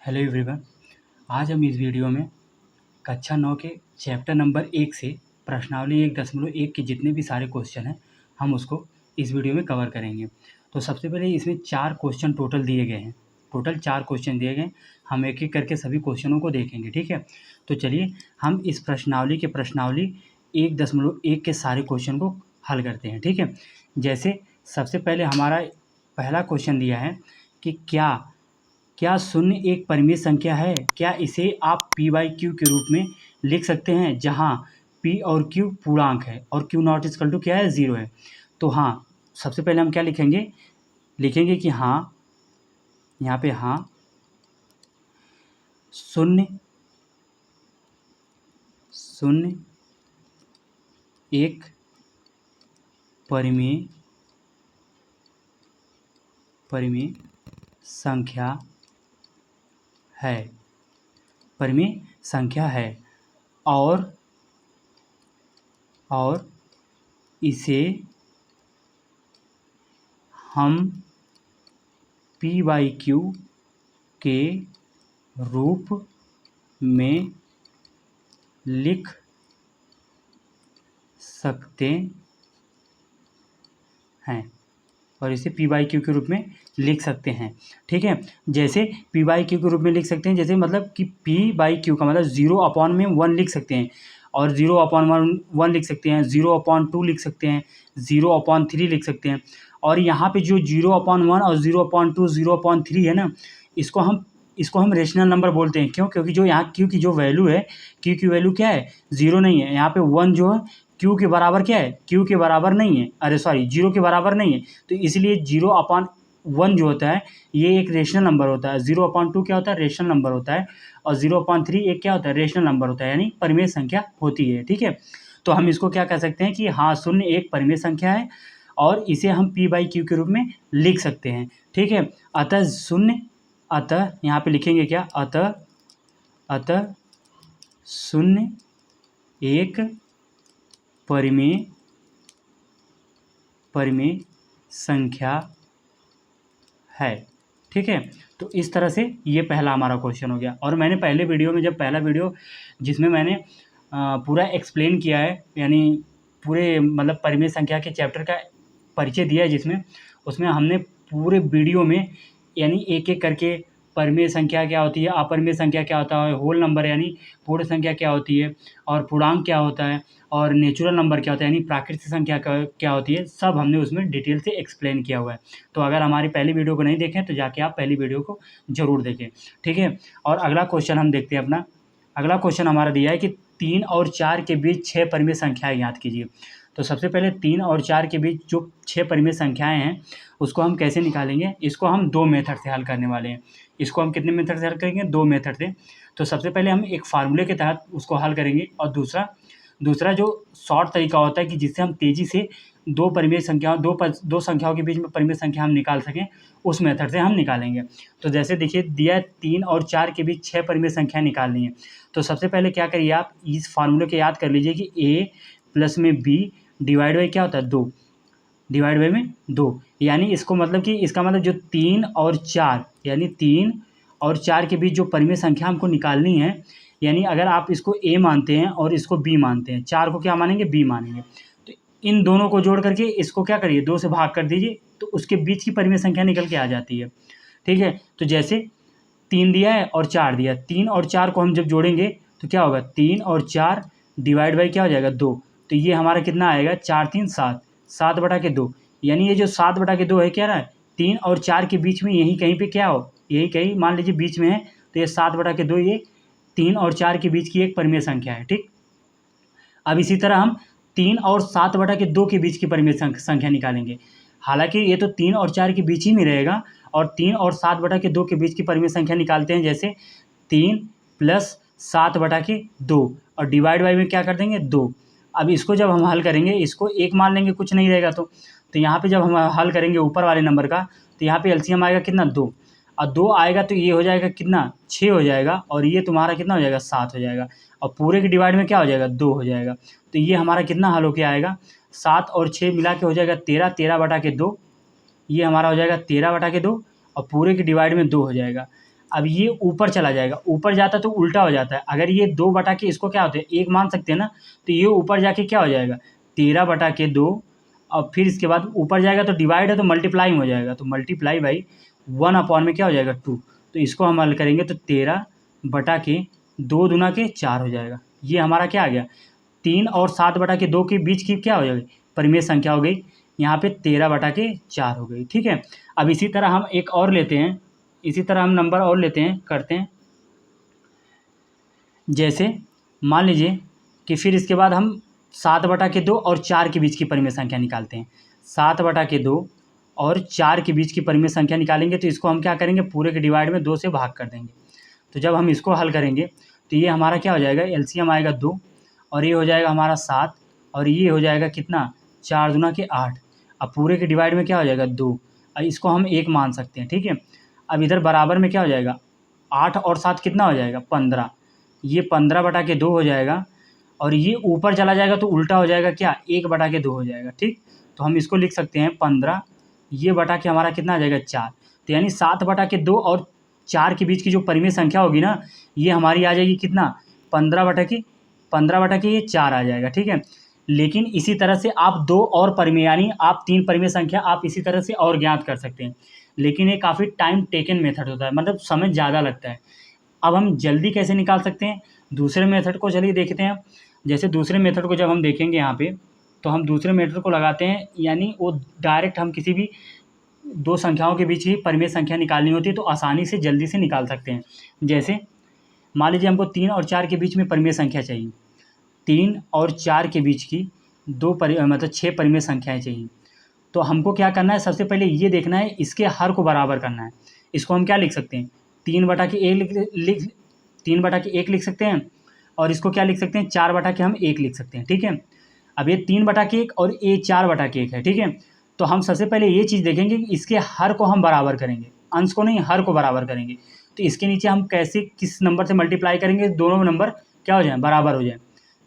Hello everyone. आज हम इस वीडियो में कक्षा 9 के चैप्टर नंबर 1 से प्रश्नावली 1.1 के जितने भी सारे क्वेश्चन हैं हम उसको इस वीडियो में कवर करेंगे। तो सबसे पहले इसमें 4 क्वेश्चन टोटल दिए गए हैं। टोटल 4 क्वेश्चन दिए गए, हम एक एक करके सभी क्वेश्चनों को देखेंगे, ठीक है। तो चलिए हम इस प्रश्नावली 1.1 के सारे क्वेश्चन को हल करते हैं, ठीक है। जैसे सबसे पहले हमारा पहला क्वेश्चन दिया है कि क्या शून्य एक परिमेय संख्या है? क्या इसे आप p/q के रूप में लिख सकते हैं, जहां p और q पूर्णांक है और q नॉट इक्वल टू क्या है, 0 है। तो हाँ, सबसे पहले हम क्या लिखेंगे कि हाँ, यहाँ पे हाँ, शून्य एक परिमेय संख्या है और इसे हम p/q के रूप में लिख सकते हैं ठीक है। जैसे p/q के रूप में लिख सकते हैं, जैसे मतलब कि p/q का मतलब 0 में 1 लिख सकते हैं और 0/1 लिख सकते हैं, 0/2 लिख सकते हैं, 0/3 लिख सकते हैं। और यहाँ पे जो 0/1 और 0/2 0/3 है ना, इसको हम रेशनल नंबर बोलते हैं। क्यों? क्योंकि जो यहाँ q की जो वैल्यू है, q की वैल्यू क्या है, 0 नहीं है। यहाँ पे 1 जो है q के बराबर क्या है, q के बराबर नहीं है, 0 के बराबर नहीं है। तो इसलिए 0/1 जो होता है ये एक रेशनल नंबर होता है, 0/2 क्या होता है, रेशनल नंबर होता है, और 0/3 एक क्या होता है, रेशनल नंबर होता है, यानी परिमेय संख्या होती है, ठीक है। तो हम इसको क्या कह सकते हैं कि हाँ, शून्य एक परिमेय संख्या है और इसे हम p/q के रूप में लिख सकते हैं, ठीक है। अतः यहाँ पे लिखेंगे क्या, अतः शून्य एक परिमेय संख्या है, ठीक है। तो इस तरह से ये पहला हमारा क्वेश्चन हो गया। और मैंने पहले वीडियो में, जब पहला वीडियो जिसमें मैंने पूरा एक्सप्लेन किया है, यानी पूरे मतलब परिमेय संख्या के चैप्टर का परिचय दिया है, जिसमें उसमें हमने पूरे वीडियो में यानी एक एक करके परिमेय संख्या क्या होती है, अपरिमेय संख्या क्या होता है, होल नंबर यानी पूर्ण संख्या क्या होती है, और पूर्णांक क्या होता है, और नेचुरल नंबर क्या होता है यानी प्राकृतिक संख्या क्या होती है, सब हमने उसमें डिटेल से एक्सप्लेन किया हुआ है। तो अगर हमारी पहली वीडियो को नहीं देखें तो जाके आप पहली वीडियो को ज़रूर देखें, ठीक है। और अगला क्वेश्चन हम देखते हैं अपना। अगला क्वेश्चन हमारा दिया है कि 3 और 4 के बीच 6 परिमेय संख्याएँ ज्ञात कीजिए। तो सबसे पहले 3 और 4 के बीच जो 6 परिमेय संख्याएँ हैं उसको हम कैसे निकालेंगे। इसको हम 2 मेथड से हल करने वाले हैं। इसको हम कितने मेथड से हल करेंगे, 2 मेथड से। तो सबसे पहले हम एक फार्मूले के तहत उसको हल करेंगे, और दूसरा जो शॉर्ट तरीका होता है कि जिससे हम तेज़ी से दो संख्याओं के बीच में परिमेय संख्या हम निकाल सकें, उस मेथड से हम निकालेंगे। तो जैसे देखिए दिया है 3 और 4 के बीच 6 परिमेय संख्या निकालनी है। तो सबसे पहले क्या करिए, आप इस फार्मूले को याद कर लीजिए कि a प्लस में b डिवाइड बाई क्या होता है, 2 डिवाइड बाई में 2, यानी इसको मतलब कि इसका मतलब जो 3 और 4 यानी 3 और 4 के बीच जो परिमेय संख्या हमको निकालनी है, यानी अगर आप इसको a मानते हैं और इसको b मानते हैं, 4 को क्या मानेंगे, b मानेंगे, तो इन दोनों को जोड़ करके इसको क्या करिए, 2 से भाग कर दीजिए, तो उसके बीच की परिमेय संख्या निकल के आ जाती है, ठीक है। तो जैसे 3 दिया है और 4 दिया है, 3 और 4 को हम जब जोड़ेंगे तो क्या होगा, 3 और 4 डिवाइड बाई क्या हो जाएगा, 2। तो ये हमारा कितना आएगा, 4 3 7, 7/2, यानी ये जो 7/2 है क्या रहा है, 3 और 4 के बीच में यहीं कहीं पे क्या हो, यही कहीं मान लीजिए बीच में है, तो ये 7/2 ये 3 और 4 के बीच की एक परिमेय संख्या है, ठीक। अब इसी तरह हम 3 और 7/2 के बीच की परिमेय संख्या निकालेंगे। हालांकि ये तो 3 और 4 के बीच ही में रहेगा, और 3 और 7/2 के बीच की परिमेय संख्या निकालते हैं, जैसे 3 प्लस 7/2 और डिवाइड बाई में क्या कर देंगे, 2। अब इसको जब हम हल करेंगे, इसको 1 मान लेंगे, कुछ नहीं रहेगा तो यहाँ पे जब हम हल करेंगे ऊपर वाले नंबर का, तो यहाँ पे एलसीएम आएगा कितना, 2, और 2 आएगा तो ये हो जाएगा कितना, 6 हो जाएगा, और ये तुम्हारा कितना हो जाएगा, 7 हो जाएगा, और पूरे के डिवाइड में क्या हो जाएगा, 2 हो जाएगा। तो ये हमारा कितना हल होके आएगा, 7 और 6 मिला के हो जाएगा 13, 13/2, ये हमारा हो जाएगा 13/2, और पूरे के डिवाइड में 2 हो जाएगा। अब ये ऊपर चला जाएगा, ऊपर जाता है तो उल्टा हो जाता है। अगर ये 2/, इसको क्या होता है 1 मान सकते हैं ना, तो ये ऊपर जाके क्या हो जाएगा 13/2। और फिर इसके बाद ऊपर जाएगा तो डिवाइड है तो मल्टीप्लाई हो जाएगा, तो मल्टीप्लाई बाई 1 में क्या हो जाएगा 2। तो इसको हम हल करेंगे तो 13/2 दूना के 4 हो जाएगा। ये हमारा क्या आ गया 3 और 7/2 के बीच की क्या हो जाएगी परिमेय संख्या हो गई, यहाँ पे 13/4 हो गई। ठीक है, अब इसी तरह हम एक और लेते हैं, इसी तरह हम नंबर और लेते हैं, करते हैं। जैसे मान लीजिए कि फिर इसके बाद हम 7/2 और 4 के बीच की परिमेय संख्या निकालते हैं। 7/2 और 4 के बीच की परिमेय संख्या निकालेंगे तो इसको हम क्या करेंगे पूरे के डिवाइड में 2 से भाग कर देंगे। तो जब हम इसको हल करेंगे तो ये हमारा क्या हो जाएगा एलसीएम आएगा 2 और ये हो जाएगा हमारा 7 और ये हो जाएगा कितना 4 दूना के 8। अब पूरे के डिवाइड में क्या हो जाएगा 2, और इसको हम 1 मान सकते हैं। ठीक है, अब इधर बराबर में क्या हो जाएगा 8 और 7 कितना हो जाएगा 15, ये 15/2 हो जाएगा और ये ऊपर चला जाएगा तो उल्टा हो जाएगा क्या 1/2 हो जाएगा। ठीक, तो हम इसको लिख सकते हैं 15, ये बटा के हमारा कितना आ जाएगा 4। तो यानी 7/2 और 4 के बीच की जो परिमेय संख्या होगी ना ये हमारी आ जाएगी कितना 15/के ये 4 आ जाएगा। ठीक है, लेकिन इसी तरह से आप 2 और परिमेय यानी आप 3 परिमेय संख्या आप इसी तरह से और ज्ञात कर सकते हैं, लेकिन ये काफ़ी टाइम टेकन मेथड होता है, मतलब समय ज़्यादा लगता है। अब हम जल्दी कैसे निकाल सकते हैं दूसरे मेथड को, चलिए देखते हैं। जैसे दूसरे मेथड को जब हम देखेंगे यहाँ पे तो हम दूसरे मेथड को लगाते हैं, यानी वो डायरेक्ट हम किसी भी 2 संख्याओं के बीच ही परिमेय संख्या निकालनी होती है तो आसानी से जल्दी से निकाल सकते हैं। जैसे मान लीजिए हमको 3 और 4 के बीच में परिमेय संख्या चाहिए, 3 और 4 के बीच की मतलब 6 परिमेय संख्याएँ चाहिए। तो हमको क्या करना है सबसे पहले ये देखना है इसके हर को बराबर करना है। इसको हम क्या लिख सकते हैं 3/1 लिख सकते हैं और इसको क्या लिख सकते हैं 4/1 हम 1 लिख सकते हैं। ठीक है, अब ये 3/1 और ये 4/1 है। ठीक है, तो हम सबसे पहले ये चीज़ देखेंगे कि इसके हर को हम बराबर करेंगे, अंश को नहीं हर को बराबर करेंगे। तो इसके नीचे हम कैसे किस नंबर से मल्टीप्लाई करेंगे दोनों नंबर क्या हो जाए बराबर हो जाए।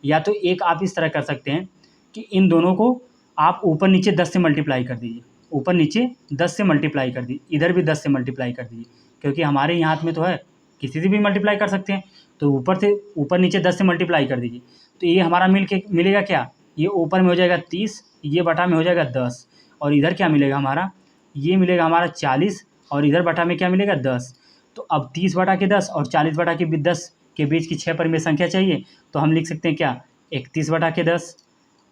या तो एक आप इस तरह कर सकते हैं कि इन दोनों को आप ऊपर नीचे 10 से मल्टीप्लाई कर दीजिए, ऊपर नीचे 10 से मल्टीप्लाई कर दीजिए, इधर भी 10 से मल्टीप्लाई कर दीजिए, क्योंकि हमारे यहाँ हाथ में तो है किसी से भी मल्टीप्लाई कर सकते हैं। तो ऊपर नीचे 10 से मल्टीप्लाई कर दीजिए, तो ये हमारा मिलेगा क्या, ये ऊपर में हो जाएगा 30, ये बटा में हो जाएगा 10 और इधर क्या मिलेगा हमारा, ये मिलेगा हमारा 40 और इधर बटा में क्या मिलेगा 10। तो अब 30/10 और 40/10 के बीच की 6 परिमेय संख्या चाहिए, तो हम लिख सकते हैं क्या 31/10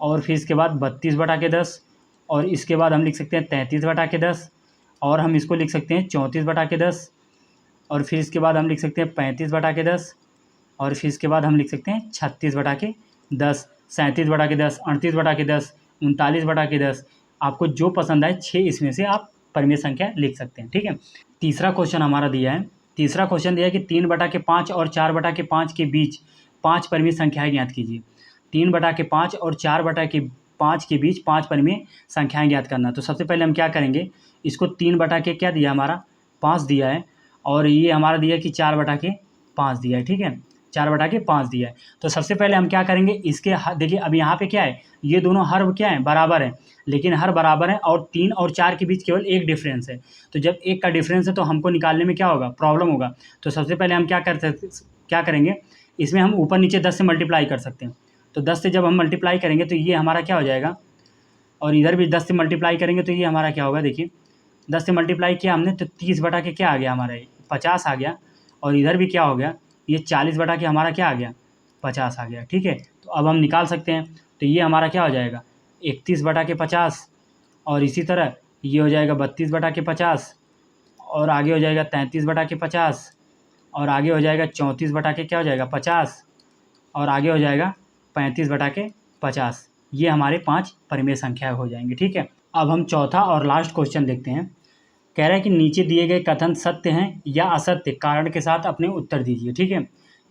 और फिर इसके बाद 32/10 और इसके बाद हम लिख सकते हैं 33/10 और हम इसको लिख सकते हैं 34/10 और फिर इसके बाद हम लिख सकते हैं 35/10 और फिर इसके बाद हम लिख सकते हैं 36/10, 37/10, 38/10, 39/10। आपको जो पसंद आए 6 इसमें से आप परिमेय संख्या लिख सकते हैं। ठीक है, तीसरा क्वेश्चन हमारा दिया है, तीसरा क्वेश्चन दिया है कि 3/5 और 4/5 के बीच 5 परिमेय संख्याएँ ज्ञात कीजिए। 3/5 और 4/5 के बीच 5 परिमेय संख्याएँ ज्ञात करना। तो सबसे पहले हम क्या करेंगे, इसको 3/के क्या दिया हमारा 5 दिया है और ये हमारा दिया कि 4/5 दिया है। ठीक है, 4/5 दिया है। तो सबसे पहले हम क्या करेंगे इसके देखिए अब यहाँ पे क्या है ये दोनों हर क्या है बराबर हैं, लेकिन हर बराबर है और 3 और 4 के बीच केवल एक डिफरेंस है। तो जब एक का डिफरेंस है तो हमको निकालने में क्या होगा प्रॉब्लम होगा। तो सबसे पहले हम क्या करेंगे इसमें हम ऊपर नीचे 10 से मल्टीप्लाई कर सकते हैं। तो 10 से जब हम मल्टीप्लाई करेंगे तो ये हमारा क्या हो जाएगा और इधर भी 10 से मल्टीप्लाई करेंगे तो ये हमारा क्या होगा, देखिए 10 से मल्टीप्लाई किया हमने तो 30/के क्या आ गया हमारा 50 आ गया और इधर भी क्या हो गया ये 40/के हमारा क्या आ गया 50 आ गया। ठीक है, तो अब हम निकाल सकते हैं। तो ये हमारा क्या हो जाएगा 31/50 और इसी तरह ये हो जाएगा 32/50 और आगे हो जाएगा 33/50 और आगे हो जाएगा 34/के क्या हो जाएगा 50 और आगे हो जाएगा 35/50। ये हमारे 5 परिमेय संख्या हो जाएंगे। ठीक है, अब हम चौथा और लास्ट क्वेश्चन देखते हैं। कह रहा है कि नीचे दिए गए कथन सत्य हैं या असत्य कारण के साथ अपने उत्तर दीजिए। ठीक है,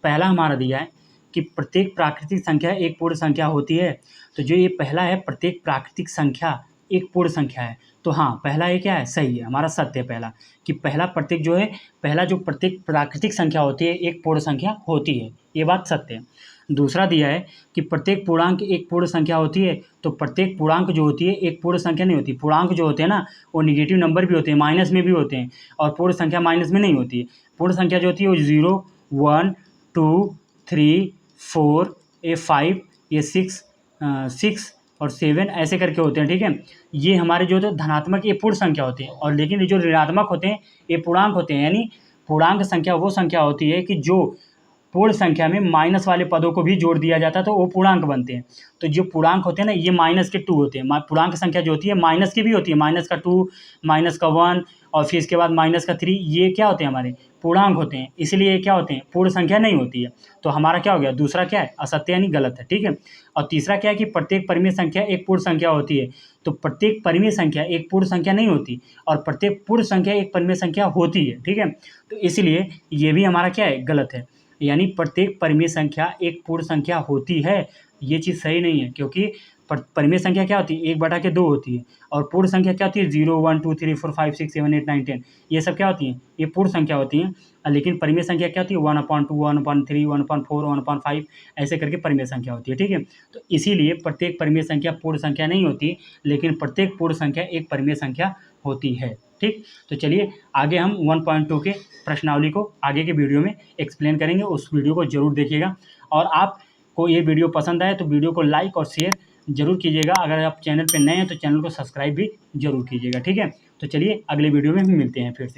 पहला हमारा दिया है कि प्रत्येक प्राकृतिक संख्या एक पूर्ण संख्या होती है। तो जो ये पहला है प्रत्येक प्राकृतिक संख्या एक पूर्ण संख्या है। तो हाँ, पहला ये क्या है, सही है, हमारा सत्य है पहला, कि पहला प्रत्येक जो है, पहला जो प्रत्येक प्राकृतिक संख्या होती है एक पूर्ण संख्या होती है, ये बात सत्य है। दूसरा दिया है कि प्रत्येक पूर्णांक एक पूर्ण संख्या होती है, तो प्रत्येक पूर्णांक जो होती है एक पूर्ण संख्या नहीं होती। पूर्णांक जो होते हैं ना, वो निगेटिव नंबर भी होते हैं, माइनस में भी होते हैं, और पूर्ण संख्या माइनस में नहीं होती है। पूर्ण संख्या जो होती है वो 0, 1, 2, 3, 4, ये 5, ये 6 और 7 ऐसे करके होते हैं, ठीक है। ये हमारे जो होते धनात्मक ये पूर्ण संख्या होते हैं, और लेकिन ये जो ऋणात्मक होते हैं ये पूर्णांक होते हैं। यानी पूर्णांक संख्या वो संख्या होती है कि जो पूर्ण संख्या में माइनस वाले पदों को भी जोड़ दिया जाता है तो वो पूर्णांक बनते हैं। तो जो पूर्णांक होते हैं ना, ये माइनस के 2 होते हैं। पूर्णांक संख्या जो होती है माइनस की भी होती है, माइनस का 2, माइनस का 1 और फिर इसके बाद माइनस का 3, ये क्या होते हैं, हमारे पूर्णांक होते हैं, इसलिए ये क्या होते हैं, पूर्ण संख्या नहीं होती है। तो हमारा क्या हो गया, दूसरा क्या है, असत्य यानी गलत है, ठीक है। और तीसरा क्या है कि प्रत्येक परिमेय संख्या एक पूर्ण संख्या होती है। तो प्रत्येक परिमेय संख्या एक पूर्ण संख्या नहीं होती, और प्रत्येक पूर्ण संख्या एक परिमेय संख्या होती है, ठीक है। तो इसलिए ये भी हमारा क्या है, गलत है। यानी प्रत्येक परिमेय संख्या एक पूर्ण संख्या होती है, ये चीज़ सही नहीं है, क्योंकि परिमेय संख्या क्या होती है, 1/2 होती है, और पूर्ण संख्या क्या होती है, 0, 1, 2, 3, 4, 5, 6, 7, 8, 9, 10, ये सब क्या होती हैं, ये पूर्ण संख्या होती हैं। लेकिन परिमेय संख्या क्या होती है, 1/2, 1/3, 1/4, 1/5 ऐसे करके परिमेय संख्या होती है, ठीक है। तो इसीलिए प्रत्येक परिमेय संख्या पूर्ण संख्या नहीं होती, लेकिन प्रत्येक पूर्ण संख्या एक परिमेय संख्या होती है, ठीक। तो चलिए आगे हम 1.2 के प्रश्नावली को आगे के वीडियो में एक्सप्लेन करेंगे, उस वीडियो को ज़रूर देखिएगा। और आपको ये वीडियो पसंद आए तो वीडियो को लाइक और शेयर ज़रूर कीजिएगा। अगर आप चैनल पे नए हैं तो चैनल को सब्सक्राइब भी ज़रूर कीजिएगा, ठीक है। तो चलिए अगले वीडियो में हम मिलते हैं फिर से।